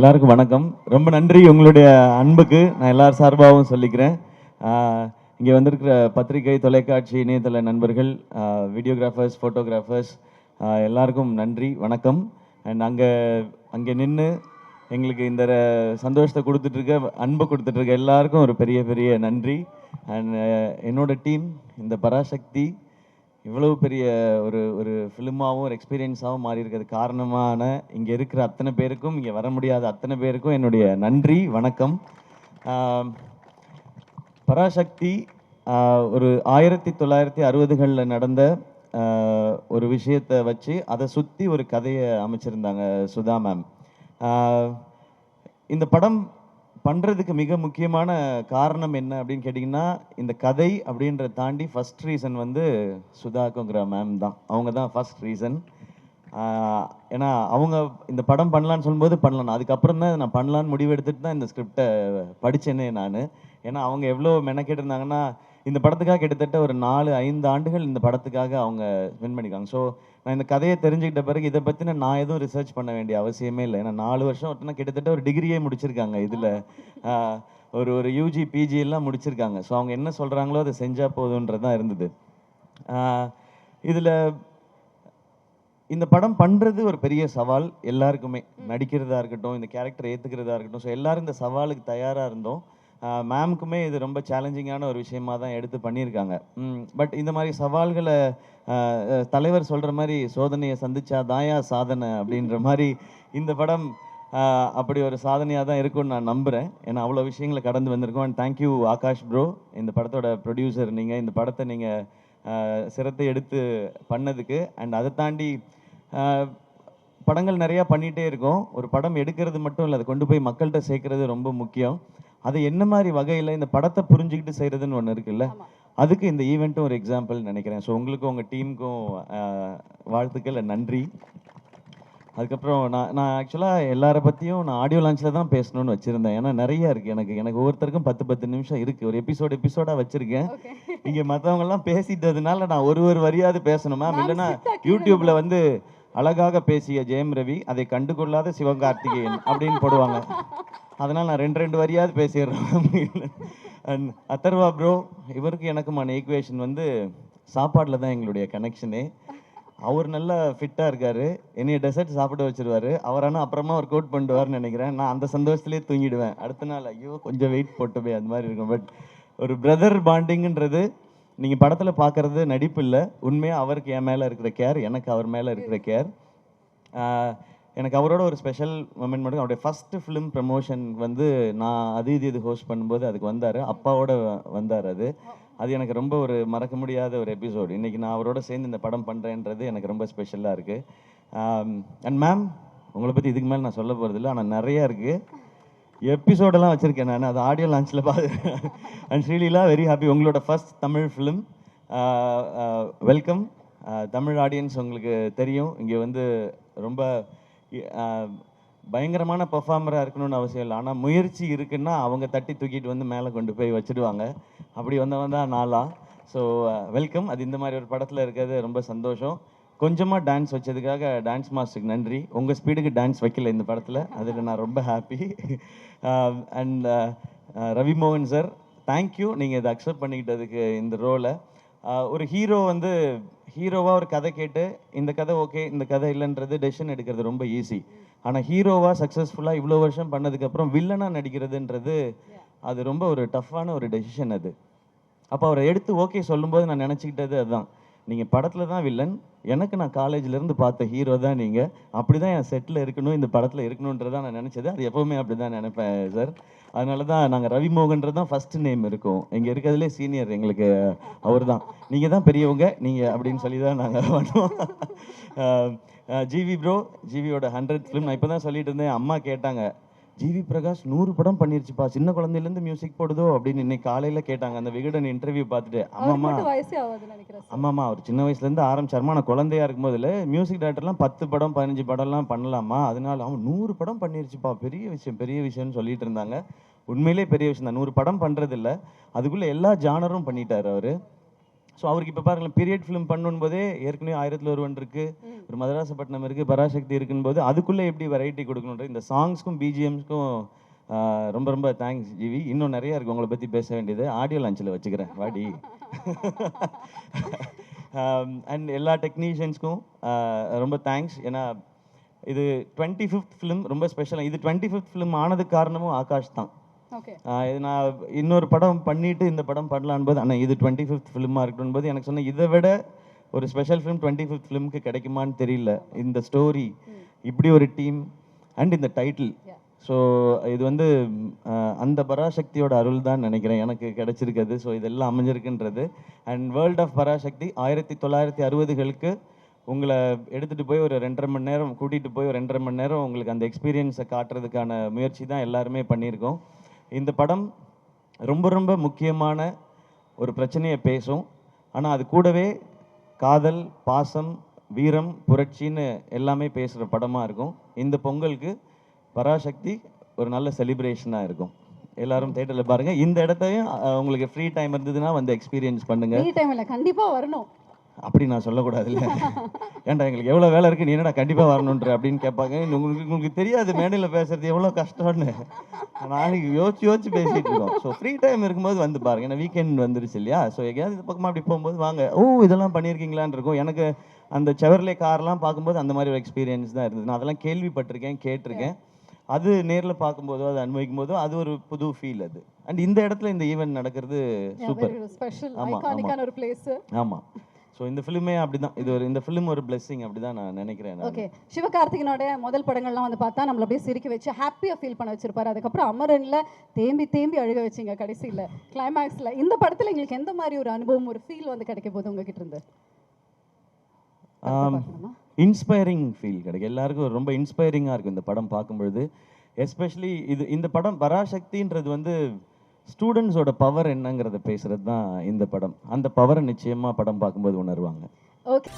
எல்லாருக்கும் வணக்கம். ரொம்ப நன்றி உங்களுடைய அன்புக்கு நான் எல்லார் சார்பாகவும் சொல்லிக்கிறேன். இங்கே வந்திருக்கிற பத்திரிகை, தொலைக்காட்சி, இணையதள நண்பர்கள், வீடியோகிராஃபர்ஸ், ஃபோட்டோகிராஃபர்ஸ் எல்லாருக்கும் நன்றி, வணக்கம். அண்ட் அங்கே நின்று எங்களுக்கு இந்த சந்தோஷத்தை கொடுத்துட்ருக்க, அன்பை கொடுத்துட்ருக்க எல்லாருக்கும் ஒரு பெரிய பெரிய நன்றி. அண்ட் என்னோட டீம், இந்த பராசக்தி இவ்வளவு பெரிய ஒரு ஒரு ஃபிலிமாகவும் ஒரு எக்ஸ்பீரியன்ஸாகவும் மாறி இருக்கிறது காரணமான இங்கே இருக்கிற அத்தனை பேருக்கும், இங்கே வர முடியாத அத்தனை பேருக்கும் என்னுடைய நன்றி, வணக்கம். பராசக்தி ஒரு 1960களில் நடந்த ஒரு விஷயத்தை வச்சு அதை சுற்றி ஒரு கதையை அமைச்சிருந்தாங்க சுதா மேம். இந்த படம் பண்ணுறதுக்கு மிக முக்கியமான காரணம் என்ன அப்படின்னு கேட்டிங்கன்னா, இந்த கதை அப்படின்றத தாண்டி ஃபஸ்ட் ரீசன் வந்து சுதாக்குங்கிற மேம் தான். அவங்க தான் ஃபஸ்ட் ரீசன். ஏன்னா அவங்க இந்த படம் பண்ணலான்னு சொல்லும்போது பண்ணலாம், அதுக்கப்புறம் தான் நான் பண்ணலான்னு முடிவு எடுத்துகிட்டு தான் இந்த ஸ்கிரிப்டை படித்தேனே நான். ஏன்னா அவங்க எவ்வளோ மெனக்கெட்டு இருந்தாங்கன்னா, இந்த படத்துக்காக கிட்டத்தட்ட ஒரு 4-5 ஆண்டுகள் இந்த படத்துக்காக அவங்க ஸ்பெண்ட் பண்ணியிருக்காங்க. ஸோ நான் இந்த கதையை தெரிஞ்சுக்கிட்ட பிறகு இதை பற்றின நான் எதுவும் ரிசர்ச் பண்ண வேண்டிய அவசியமே இல்லை. ஏன்னா 4 வருஷம் ஒருத்தனா கிட்டத்தட்ட ஒரு டிகிரியே முடிச்சிருக்காங்க இதில். ஒரு யூஜி பிஜி எல்லாம் முடிச்சிருக்காங்க. ஸோ அவங்க என்ன சொல்கிறாங்களோ அதை செஞ்சால் போதுன்றது தான் இருந்தது. இதில் இந்த படம் பண்ணுறது ஒரு பெரிய சவால் எல்லாருக்குமே. நடிக்கிறதா இருக்கட்டும், இந்த கேரக்டர் ஏற்றுக்கிறதா இருக்கட்டும், ஸோ எல்லோரும் இந்த சவாலுக்கு தயாராக இருந்தோம். மேம்க்குமே இது ரொம்ப சேலஞ்சிங்கான ஒரு விஷயமாக தான் எடுத்து பண்ணியிருக்காங்க. பட் இந்த மாதிரி சவால்களை தலைவர் சொல்கிற மாதிரி சோதனையை சந்திச்சா தாயா சாதனை அப்படின்ற மாதிரி இந்த படம் அப்படி ஒரு சாதனையாக தான் இருக்கும்னு நான் நம்புகிறேன். ஏன்னா அவ்வளோ விஷயங்களை கடந்து வந்திருக்கோம். அண்ட் தேங்க்யூ ஆகாஷ் ப்ரோ, இந்த படத்தோட ப்ரொடியூசர் நீங்கள், இந்த படத்தை நீங்கள் சிரத்தை எடுத்து பண்ணதுக்கு. அண்ட் அதை தாண்டி படங்கள் நிறையா பண்ணிகிட்டே இருக்கோம். ஒரு படம் எடுக்கிறது மட்டும் இல்லை, அதை கொண்டு போய் மக்கள்கிட்ட சேர்க்கறது ரொம்ப முக்கியம். அது என்ன மாதிரி வகையில் இந்த படத்தை புரிஞ்சுக்கிட்டு செய்கிறதுன்னு ஒன்று இருக்குல்ல, அதுக்கு இந்த ஈவெண்ட்டும் ஒரு எக்ஸாம்பிள் நினைக்கிறேன். ஸோ உங்களுக்கும் உங்கள் டீமுக்கும் வாழ்த்துக்கள், நன்றி. அதுக்கப்புறம் நான் ஆக்சுவலாக எல்லாரை பற்றியும் நான் ஆடியோ லான்ச்சில் தான் பேசணும்னு வச்சுருந்தேன். ஏன்னா நிறையா இருக்குது எனக்கு ஒவ்வொருத்தருக்கும் 10 நிமிஷம் இருக்குது. ஒரு எபிசோடாக வச்சுருக்கேன். இங்கே மற்றவங்கெல்லாம் பேசிட்டதுனால நான் ஒரு வரியாவது பேசணும் மேம். இல்லைன்னா யூடியூப்பில் வந்து அழகாக பேசிய ஜெயம் ரவி, அதை கண்டுகொள்ளாத சிவகார்த்திகேயன் அப்படின்னு போடுவாங்க. அதனால் நான் 2 வரியாவது பேசிடுறேன். அண்ட் அதர்வா ப்ரோ, இவருக்கு எனக்குமான ஈக்குவேஷன் வந்து சாப்பாட்டில் தான் எங்களுடைய கனெக்ஷனே. அவர் நல்லா ஃபிட்டாக இருக்கார், என்னைய டெசர்ட் சாப்பிட வச்சுருவார். அவரானா அப்புறமா ஒர்க் அவுட் பண்ணிடுவார்னு நினைக்கிறேன். நான் அந்த சந்தோஷத்துலேயே தூங்கிடுவேன். அடுத்த நாள் ஐயோ கொஞ்சம் வெயிட் போட்டுமே அந்த மாதிரி இருக்கும். பட் ஒரு பிரதர் பாண்டிங்குன்றது நீங்கள் படத்தில் பார்க்குறது நடிப்பு இல்லை, உண்மையாக அவருக்கு என் மேலே இருக்கிற கேர், எனக்கு அவர் மேலே இருக்கிற கேர். எனக்கு அவரோட ஒரு ஸ்பெஷல் மொமெண்ட் மட்டும், அவருடைய ஃபஸ்ட்டு ஃபிலிம் ப்ரமோஷன் வந்து நான் இது ஹோஸ்ட் பண்ணும்போது அதுக்கு வந்தார், அப்பாவோட வந்தார். அது எனக்கு ரொம்ப ஒரு மறக்க முடியாத ஒரு எபிசோடு. இன்றைக்கி நான் அவரோட சேர்ந்து இந்த படம் பண்ணுறேன்றது எனக்கு ரொம்ப ஸ்பெஷலாக இருக்குது. அண்ட் மேம், உங்களை பற்றி இதுக்கு மேலே நான் சொல்ல போகிறதில்ல, ஆனால் நிறையா இருக்குது. எபிசோடெல்லாம் வச்சுருக்கேன் நான், அது ஆடியோ லான்ச்சில் பார்த்து. அண்ட் ஸ்ரீலீலா, வெரி ஹாப்பி, உங்களோட first Tamil film. Welcome. Tamil audience உங்களுக்கு தெரியும், இங்கே வந்து ரொம்ப பயங்கரமான பர்ஃபார்மராக இருக்கணும்னு அவசியம் இல்லை, ஆனால் முயற்சி இருக்குன்னா அவங்க தட்டி தூக்கிட்டு வந்து மேலே கொண்டு போய் வச்சுடுவாங்க. அப்படி வந்தவன் தான் நாளா. So welcome. அது இந்த மாதிரி ஒரு படத்தில் இருக்கிறது ரொம்ப சந்தோஷம். கொஞ்சமாக டான்ஸ் வச்சதுக்காக டான்ஸ் மாஸ்டருக்கு நன்றி. உங்கள் ஸ்பீடுக்கு டான்ஸ் வைக்கல இந்த படத்தில், அதில் நான் ரொம்ப ஹாப்பி. அண்ட் ரவி மோகன் சார், தேங்க்யூ, நீங்கள் இதை அக்செப்ட் பண்ணிக்கிட்டதுக்கு இந்த ரோலை. ஒரு ஹீரோ வந்து ஹீரோவாக ஒரு கதை கேட்டு இந்த கதை ஓகே, இந்த கதை இல்லைன்றது டெசிஷன் எடுக்கிறது ரொம்ப ஈஸி. ஆனால் ஹீரோவாக சக்ஸஸ்ஃபுல்லாக இவ்வளோ வருஷம் பண்ணதுக்கப்புறம் வில்லனாக நடிக்கிறதுன்றது அது ரொம்ப ஒரு டஃப்பான ஒரு டெசிஷன் அது. அப்போ அவரை எடுத்து ஓகே சொல்லும்போது நான் நினச்சிக்கிட்டது அதுதான், நீங்கள் படத்தில் தான் வில்லன், எனக்கு நான் காலேஜ்லேருந்து பார்த்த ஹீரோ தான் நீங்கள், அப்படி தான் என் செட்டில் இருக்கணும், இந்த படத்தில் இருக்கணுன்றதான் நான் நினச்சது. அது எப்போவுமே அப்படி தான் நினைப்பேன் சார். அதனால தான் நாங்கள் ரவி மோகன்றது தான் ஃபஸ்ட்டு நேம் இருக்கும். இங்கே இருக்கிறதுலே சீனியர் எங்களுக்கு அவர் தான். நீங்கள் தான் பெரியவங்க நீங்கள் அப்படின்னு சொல்லி தான் நாங்கள் பண்ணுவோம். ஜிவி ப்ரோ, ஜிவியோட 100th ஃபிலிம். நான் இப்போ தான் சொல்லிட்டு இருந்தேன், அம்மா கேட்டாங்க, ஜிவி பிரகாஷ் 100 படம் பண்ணிருச்சுப்பா, சின்ன குழந்தையிலேருந்து மியூசிக் போடுதோ அப்படின்னு இன்னைக்கு காலையில் கேட்டாங்க அந்த விகடன் இன்டர்வியூ பார்த்துட்டு. ஆமாம்மா அவர் சின்ன வயசுலேருந்து ஆரம்பிச்சாருமா, நான் குழந்தையா இருக்கும்போதுல மியூசிக் டைரக்டர்லாம் 10 படம் 15 படம்லாம் பண்ணலாமா, அதனால அவன் 100 படம் பண்ணிருச்சுப்பா, பெரிய விஷயம்னு சொல்லிட்டு இருந்தாங்க. உண்மையிலே பெரிய விஷயம் தான். 100 படம் பண்ணுறது இல்லை, அதுக்குள்ளே எல்லா ஜானரும் பண்ணிட்டார் அவர். ஸோ அவருக்கு இப்போ பாருங்களேன் பீரியட் ஃபிலிம் பண்ணும்போதே ஏற்கனவே 1001 இருக்கு, ஒரு மதராசப்பட்டினம் இருக்கு, பராசக்தி இருக்கும்போது அதுக்குள்ளே எப்படி வெரைட்டி கொடுக்கணுன்ற இந்த சாங்ஸ்க்கும் பிஜிஎம்ஸ்க்கும் ரொம்ப ரொம்ப தேங்க்ஸ் ஜிவி. இன்னும் நிறைய இருக்கு உங்களை பற்றி பேச வேண்டியது, ஆடியோ லான்ச்சில் வச்சுக்கிறேன் வாடி. அண்ட் எல்லா டெக்னீஷியன்ஸ்க்கும் ரொம்ப தேங்க்ஸ். ஏன்னா இது 25th ஃபிலிம், ரொம்ப ஸ்பெஷலாக. இது 25th ஃபிலிம் ஆனதுக்கு காரணமும் ஆகாஷ் தான். இது நான் இன்னொரு படம் பண்ணிட்டு இந்த படம் பண்ணலான் போது ஆனால் இது 25th ஃபிலிமாக இருக்கட்டும் போது எனக்கு சொன்ன இதை விட ஒரு ஸ்பெஷல் ஃபிலிம் 25th ஃபிலிமுக்கு கிடைக்குமான்னு தெரியல. இந்த ஸ்டோரி, இப்படி ஒரு டீம் அண்ட் இந்த டைட்டில். ஸோ இது வந்து அந்த பராசக்தியோட அருள் தான் நினைக்கிறேன் எனக்கு கிடைச்சிருக்குது. ஸோ இதெல்லாம் அமைஞ்சிருக்குன்றது. அண்ட் வேர்ல்ட் ஆஃப் பராசக்தி 1960களுக்கு உங்களை எடுத்துகிட்டு போய் ஒரு 2.5 மணி நேரம் கூட்டிகிட்டு போய் ஒரு 2.5 மணி நேரம் உங்களுக்கு அந்த எக்ஸ்பீரியன்ஸை காட்டுறதுக்கான முயற்சி தான் எல்லாருமே பண்ணியிருக்கோம். இந்த படம் ரொம்ப ரொம்ப முக்கியமான ஒரு பிரச்சனையை பேசும். ஆனால் அது கூடவே காதல், பாசம், வீரம், புரட்சின்னு எல்லாமே பேசுகிற படமாக இருக்கும். இந்த பொங்கலுக்கு பராசக்தி ஒரு நல்ல செலிப்ரேஷனாக இருக்கும். எல்லாரும் தேட்டரில் பாருங்கள். இந்த இடத்தையும் உங்களுக்கு ஃப்ரீ டைம் இருந்ததுன்னா வந்து எக்ஸ்பீரியன்ஸ் பண்ணுங்கள். ஃப்ரீ டைம் இல்லை, கண்டிப்பாக வரணும். அப்படி நான் சொல்லக்கூடாது இல்லை. ஏன்டா எங்களுக்கு எவ்வளோ வேலை இருக்குது, நீ என்னடா கண்டிப்பாக வரணுன்ற அப்படின்னு கேட்பாங்க. உங்களுக்கு தெரியாது மேடையில் பேசுறது எவ்வளோ கஷ்டம்னு. நாளைக்கு யோசிச்சு பேசிகிட்டு இருக்கோம். ஸோ ஃப்ரீ டைம் இருக்கும்போது வந்து பாருங்க. ஏன்னா வீக்கெண்ட் வந்துருச்சு இல்லையா? ஸோ எங்கேயாவது இந்த பக்கமாக அப்படி போகும்போது வாங்க, ஓ இதெல்லாம் பண்ணியிருக்கீங்களான் இருக்கும். எனக்கு அந்த செவர்லே கார்லாம் பார்க்கும்போது அந்த மாதிரி ஒரு எக்ஸ்பீரியன்ஸ் தான் இருந்தது. நான் அதெல்லாம் கேள்விப்பட்டிருக்கேன், கேட்டிருக்கேன். அது நேரில் பார்க்கும்போதோ அதை அனுபவிக்கும் போதோ அது ஒரு புது ஃபீல் அது. அண்ட் இந்த இடத்துல இந்த ஈவெண்ட் நடக்கிறது சூப்பர். ஆமாம். ஸோ இந்த ஃபிலிமே அப்படிதான். இது ஒரு இந்த ஃபிலிம் ஒரு பிளெஸிங் அப்படிதான் நான் நினைக்கிறேன். ஓகே, சிவகார்த்திகனோட முதல் படங்கள்லாம் வந்து பார்த்தா நம்மள அப்படியே சிரிக்க வச்சு ஹாப்பியாக ஃபீல் பண்ண வச்சிருப்பாரு. அதுக்கப்புறம் அமரன்ல தேம்பி அழுக வச்சிங்க கடைசியில் கிளைமேக்ஸில். இந்த படத்தில் எங்களுக்கு எந்த மாதிரி ஒரு அனுபவம், ஒரு ஃபீல் வந்து கிடைக்க போகுது உங்ககிட்ட இருந்து? இன்ஸ்பைரிங் ஃபீல் கிடைக்கும். எல்லாருக்கும் ரொம்ப இன்ஸ்பைரிங்காக இருக்கும் இந்த படம் பார்க்கும்பொழுது. எஸ்பெஷலி இந்த படம் பராசக்தின்றது வந்து ஸ்டூடெண்ட்ஸோட பவர் என்னங்கிறத பேசுறது தான் இந்த படம். அந்த பவரை நிச்சயமாக படம் பார்க்கும்போது உணர்வாங்க. ஓகே.